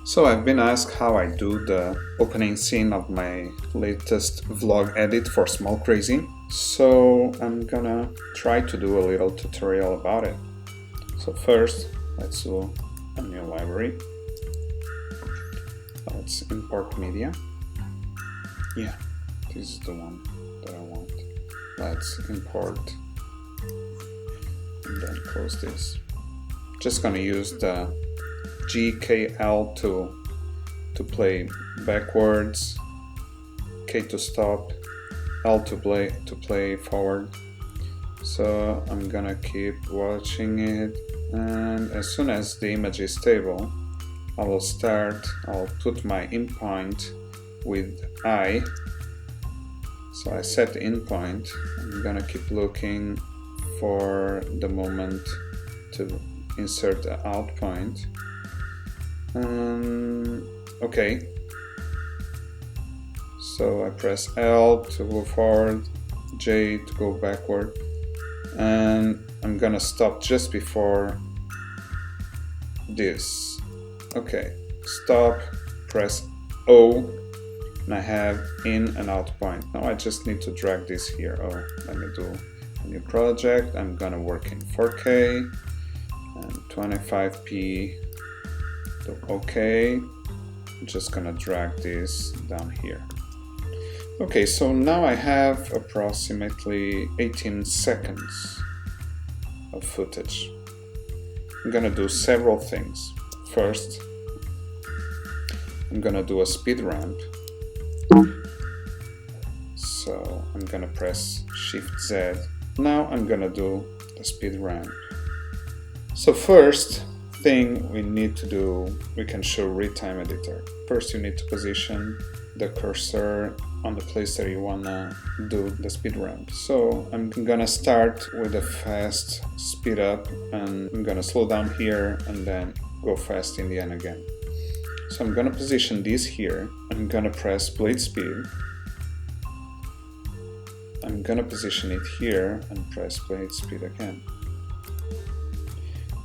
So I've been asked how I do the opening scene of my latest vlog edit for Small Crazy. So I'm gonna try to do a little tutorial about it. So first, let's do a new library. Let's import media. Yeah, this is the one that I want. Let's import and then close this. Just gonna use the GKL to play backwards, K to stop, L to play forward. So I'm gonna keep watching it, and as soon as the image is stable, I'll put my in point with I. So I set the in point. I'm gonna keep looking for the moment to insert the out point. Okay, so I press L to go forward, J to go backward, and I'm gonna stop just before this. Okay, stop, press O, and I have in and out point. Now I just need to drag this here. Oh, let me do a new project. I'm gonna work in 4K and 25p. Okay, I'm just gonna drag this down here. Okay, so now I have approximately 18 seconds of footage. I'm gonna do several things. First, I'm gonna do a speed ramp. So I'm gonna press Shift Z. Now I'm gonna do the speed ramp. So first thing we need to do, we can show real-time editor. First you need to position the cursor on the place that you wanna do the speed ramp. So I'm gonna start with a fast speed up, and I'm gonna slow down here and then go fast in the end again. So I'm gonna position this here. I'm gonna press blade speed. I'm gonna position it here and press blade speed again.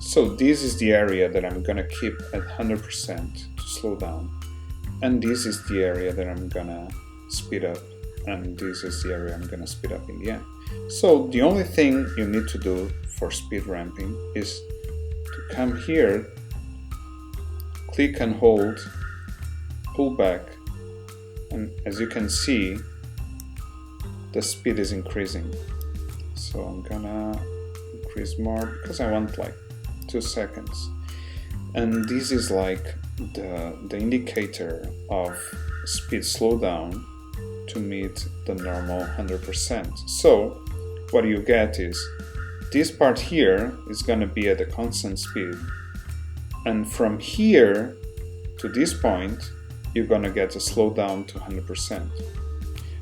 So this is the area that I'm gonna keep at 100% to slow down, and this is the area that I'm gonna speed up, and this is the area I'm gonna speed up in the end. So the only thing you need to do for speed ramping is to come here, click and hold, pull back, and as you can see, the speed is increasing. So I'm gonna increase more because I want like 2 seconds, and this is like the indicator of speed slowdown to meet the normal 100%. So what you get is this part here is going to be at a constant speed, and from here to this point you're going to get a slowdown to 100%.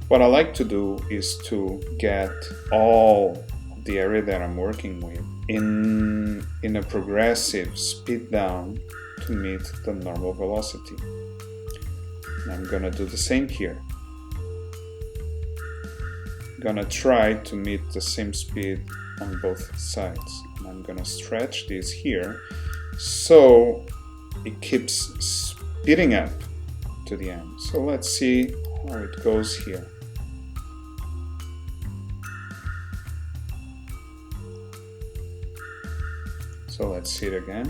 What I like to do is to get all the area that I'm working with in a progressive speed down to meet the normal velocity. And I'm gonna do the same here. I'm gonna try to meet the same speed on both sides. And I'm gonna stretch this here so it keeps speeding up to the end. So let's see how it goes here. So let's see it again.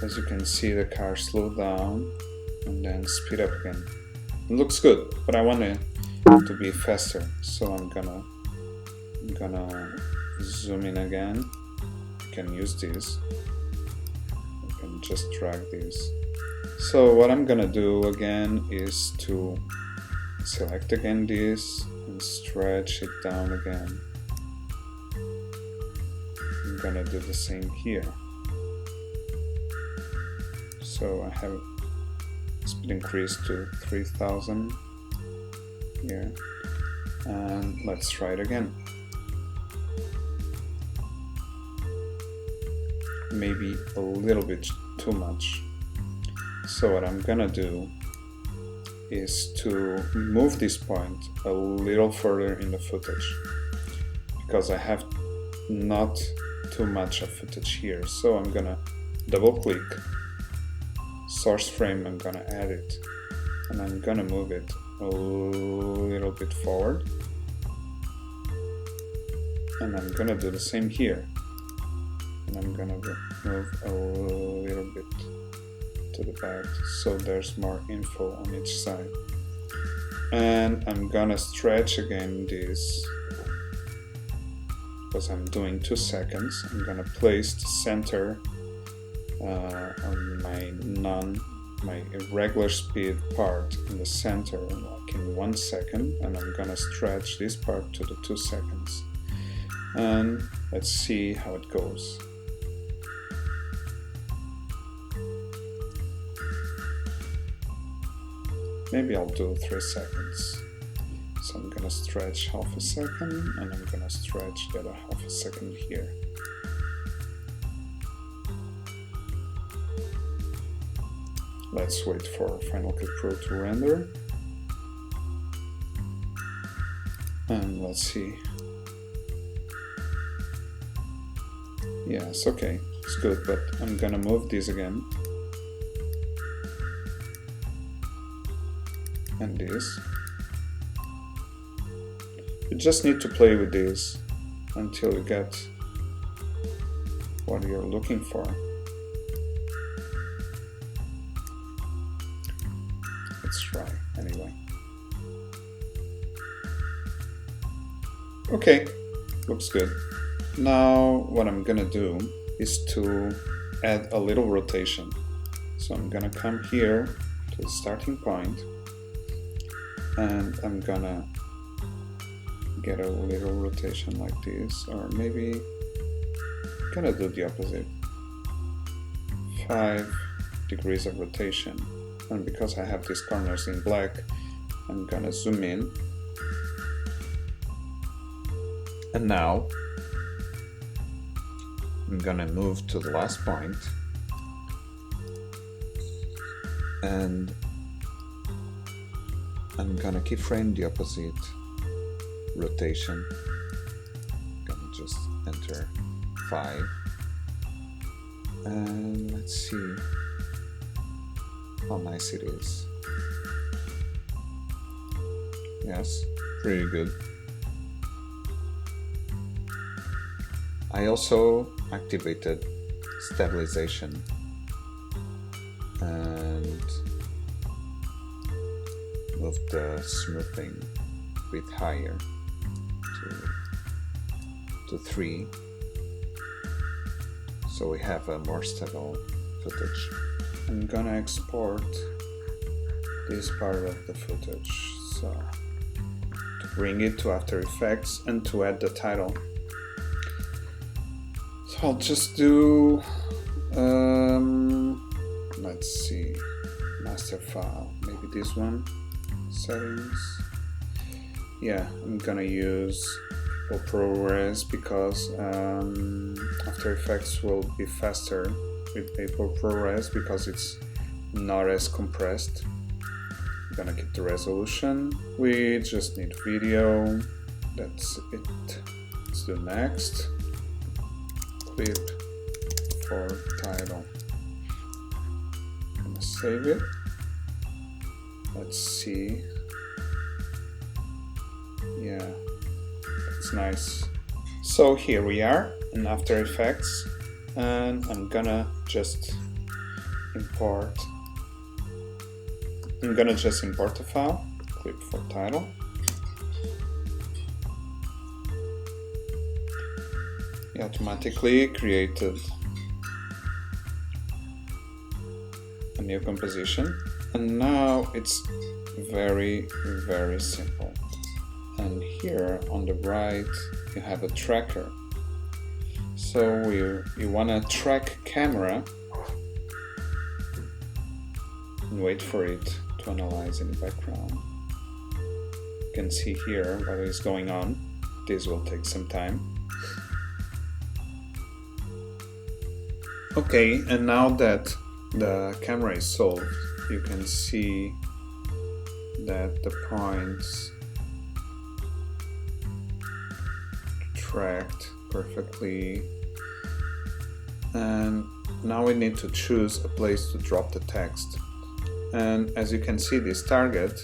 As you can see, the car slowed down and then speed up again. It looks good, but I want it to be faster. So I'm gonna zoom in again. You can use this. You can just drag this. So what I'm gonna do again is to select again this and stretch it down again. I'm gonna do the same here. So I have speed increase to 3000 here, and let's try it again. Maybe a little bit too much. So what I'm gonna do is to move this point a little further in the footage, because I have not too much of footage here. So I'm gonna double click, source frame, I'm gonna add it, and I'm gonna move it a little bit forward, and I'm gonna do the same here, and I'm gonna move a little bit to the back so there's more info on each side. And I'm gonna stretch again this, because I'm doing 2 seconds. I'm gonna place the center on my irregular speed part in the center, like in 1 second, and I'm gonna stretch this part to the 2 seconds. And let's see how it goes. Maybe I'll do 3 seconds. So I'm gonna stretch half a second, and I'm gonna stretch the other half a second here. Let's wait for Final Cut Pro to render. And let's see. Yes, okay, it's good, but I'm gonna move this again. And this. You just need to play with this until you get what you're looking for. Let's try anyway. Okay, looks good. Now what I'm gonna do is to add a little rotation. So I'm gonna come here to the starting point, and I'm gonna get a little rotation like this, or maybe I'm gonna do the opposite. 5 degrees of rotation, and because I have these corners in black, I'm gonna zoom in. And now I'm gonna move to the last point, and I'm gonna keyframe the opposite rotation. I'm gonna just enter 5, and let's see how nice it is. Yes, pretty good. I also activated stabilization and moved the smoothing a bit higher to 3, so we have a more stable footage. I'm gonna export this part of the footage, so to bring it to After Effects and to add the title. So I'll just do, let's see, master file, maybe this one, settings. Yeah, I'm gonna use ProRes because After Effects will be faster with ProRes because it's not as compressed. I'm gonna keep the resolution. We just need video. That's it. Let's do next. Clip for title. I'm gonna save it. Let's see. Yeah, that's nice. So here we are in After Effects, and I'm gonna just import. A file, clip for title. It automatically created a new composition, and now it's very, very simple. And here on the right you have a tracker. So you want to track camera and wait for it to analyze in the background. You can see here what is going on. This will take some time. Okay, and now that the camera is solved, you can see that the points tracked perfectly, And now we need to choose a place to drop the text. And as you can see, this target,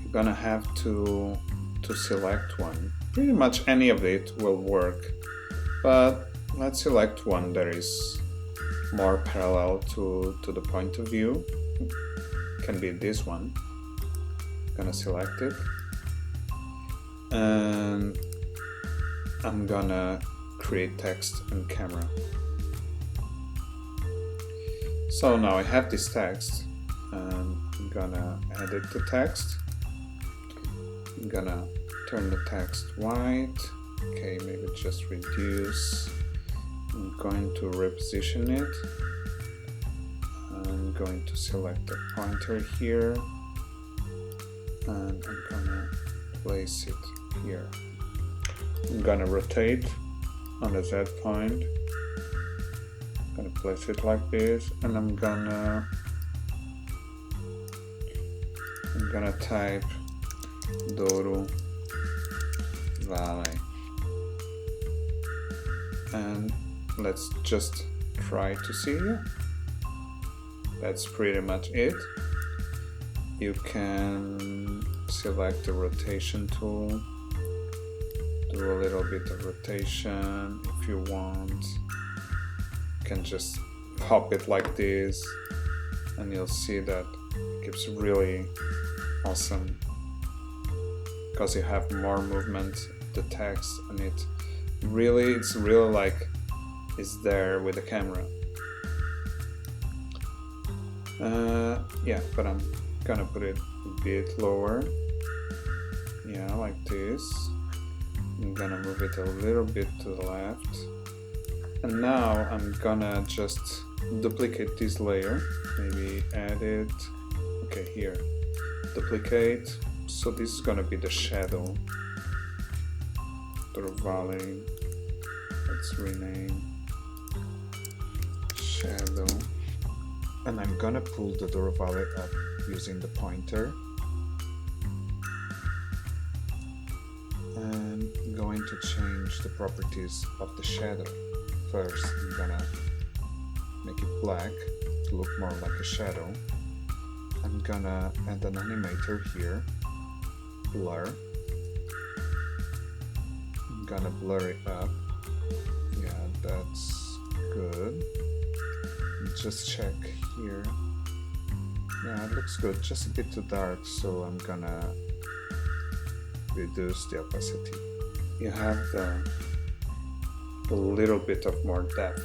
you're gonna have to select one. Pretty much any of it will work, but let's select one that is more parallel to the point of view. Can be this one. Gonna select it, and I'm gonna create text and camera. So now I have this text, and I'm gonna edit the text. I'm gonna turn the text white. Okay, maybe just reduce. I'm going to reposition it. I'm going to select the pointer here, and I'm gonna place it here. I'm gonna rotate on the Z point. I'm gonna place it like this, and I'm gonna type Douro Valley, and let's just try to see. That's pretty much it. You can select the rotation tool, do a little bit of rotation if you want. You can just pop it like this, and you'll see that it keeps really awesome because you have more movement of the text, and it's really like it's there with the camera. Yeah, but I'm gonna put it a bit lower. Yeah, like this. I'm gonna move it a little bit to the left. And now I'm gonna just duplicate this layer. Maybe edit. Okay, here. Duplicate. So this is gonna be the shadow. Douro Valley. Let's rename shadow. And I'm gonna pull the Douro Valley up using the pointer. And I'm going to change the properties of the shadow. First, I'm gonna make it black to look more like a shadow. I'm gonna add an animator here, blur. I'm gonna blur it up. Yeah, that's good. Just check here. Yeah, it looks good. Just a bit too dark, so I'm gonna reduce the opacity. You have a little bit of more depth.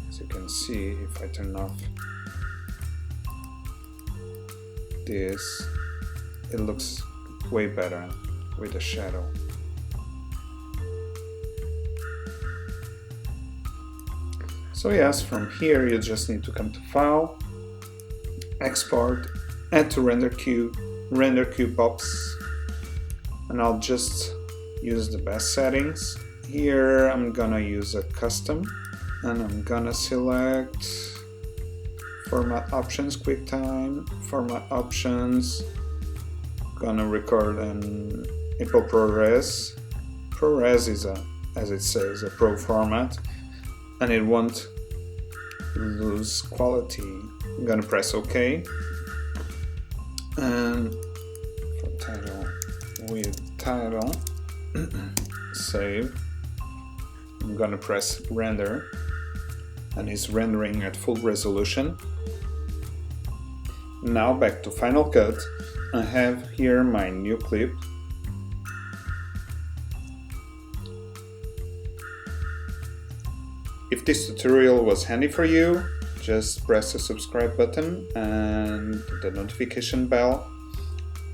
As you can see, if I turn off this, it looks way better with the shadow. So yes, from here you just need to come to File, Export, Add to Render Queue, Render Queue Pops, and I'll just use the best settings. Here I'm gonna use a custom, and I'm gonna select Format Options, QuickTime, Format Options, gonna record in Apple ProRes. ProRes is as it says, a Pro format, and it won't lose quality. I'm gonna press OK, and for title, with title, save. I'm gonna press render, and it's rendering at full resolution. Now back to Final Cut. I have here my new clip. If this tutorial was handy for you, just press the subscribe button and the notification bell,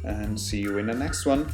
and see you in the next one.